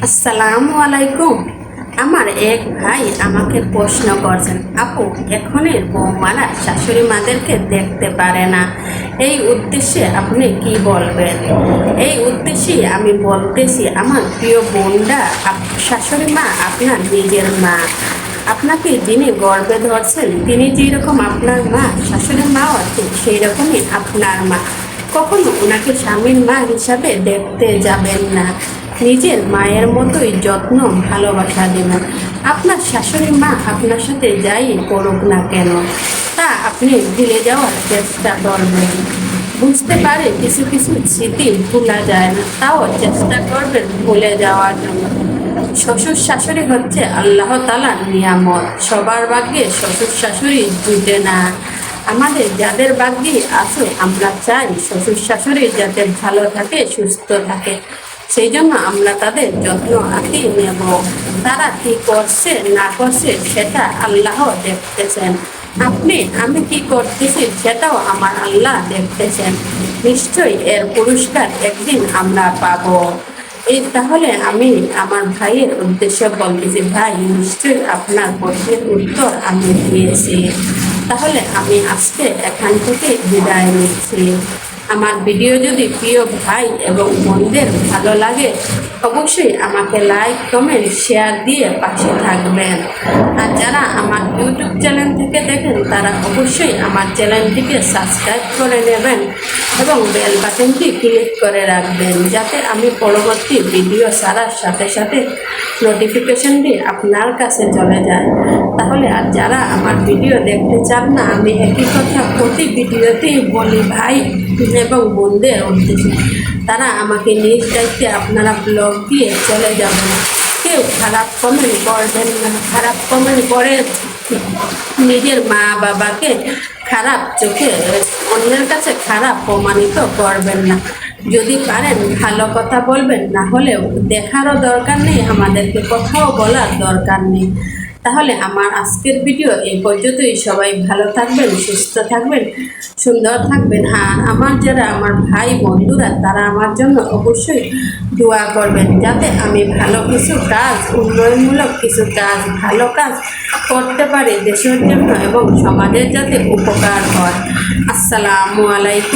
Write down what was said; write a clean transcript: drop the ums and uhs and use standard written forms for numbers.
আসসালামু আলাইকুম। আমার এক ভাই আমাকে প্রশ্ন করছেন, আপু এখনের বৌমারা শাশুড়ি মাদেরকে দেখতে পারে না, এই উদ্দেশ্যে আপনি কি বলবেন? এই উদ্দেশ্যেই আমি বলতেছি, আমার প্রিয় বোনরা, শাশুড়ি মা আপনার নিজের মা। আপনাকে যিনি গর্বে ধরছেন তিনি যেরকম আপনার মা, শাশুড়ি মাও ঠিক সেই রকমই আপনার মা। কখনো ওনাকে স্বামীর মা হিসাবে দেখতে যাবেন না, নিজের মায়ের মতোই যত্ন ভালোবাসা দেবেন। আপনার শাশুড়ি মা আপনার সাথে যাই করুক না কেন, তা আপনি ভুলে যাওয়ার চেষ্টা করবেন। বুঝতে পারে কিছু কিছু স্মৃতি ভোলা যায় না, তাও চেষ্টা করবেন ভুলে যাওয়ার জন্য। শ্বশুর শাশুড়ি হচ্ছে আল্লাহ তাআলার নিয়ামত। সবার ভাগ্যে শ্বশুর শাশুড়ি জুটে না। আমাদের যাদের ভাগ্যে আছে, আমরা চাই শ্বশুর শাশুড়ি যাতে ভালো থাকে, সুস্থ থাকে। সেই জন্য আমরা তাদের যত্ন আঁকি নেব। তারা কি করছে না করছে সেটা আল্লাহ দেখতেছেন। আমি কি করতেছি সেটাও আমার আল্লাহ দেখতেছেন। নিশ্চয়ই এর পুরস্কার একদিন আমরা পাবো। তাহলে আমি আমার ভাইয়ের উদ্দেশ্যে বলতেছি, ভাই নিশ্চয়ই আপনার প্রশ্নের উত্তর আমি দিয়েছি। তাহলে আমি আজকে এখান থেকে বিদায় নিচ্ছি। আমার ভিডিও যদি প্রিয় ভাই এবং বোনদের ভালো লাগে, অবশ্যই আমাকে লাইক কমেন্ট শেয়ার দিয়ে পাশে থাকবেন। আর যারা আমার ইউটিউব চ্যানেল থেকে দেখেন তারা অবশ্যই আমার চ্যানেলটিকে সাবস্ক্রাইব করে নেবেন এবং বেল বাটনটি ক্লিক করে রাখবেন, যাতে আমি পরবর্তী ভিডিও ছাড়ার সাথে সাথে নোটিফিকেশনটি আপনার কাছে চলে যায়। তাহলে আর যারা আমার ভিডিও দেখতে চান না, আমি একই কথা প্রতি ভিডিওতেই বলি ভাই এবং বোনদের উদ্দেশ্যে, তারা আমাকে নিজ দায়িত্বে আপনারা ব্লগ দিয়ে চলে যাবেন। কেউ খারাপ কমেন্ট করবেন না, খারাপ কমেন্ট করে নিজের মা বাবাকে খারাপ চোখে, অন্যের কাছে খারাপ প্রমাণিত করবেন না। যদি পারেন ভালো কথা বলবেন, না হলেও দেখারও দরকার নেই, আমাদেরকে কথাও বলার দরকার নেই। তাহলে আমার আজকের ভিডিও এই পর্যন্তই। সবাই ভালো থাকবেন, সুস্থ থাকবেন, সুন্দর থাকবেন। আর আমার যারা আমার ভাই বন্ধুরা, তারা আমার জন্য অবশ্যই দোয়া করবেন, যাতে আমি ভালো কিছু কাজ, উন্নয়নমূলক কিছু কাজ, ভালো কাজ করতে পারি দেশের জন্য এবং সমাজের যাতে উপকার হয়। আসসালামু আলাইকুম।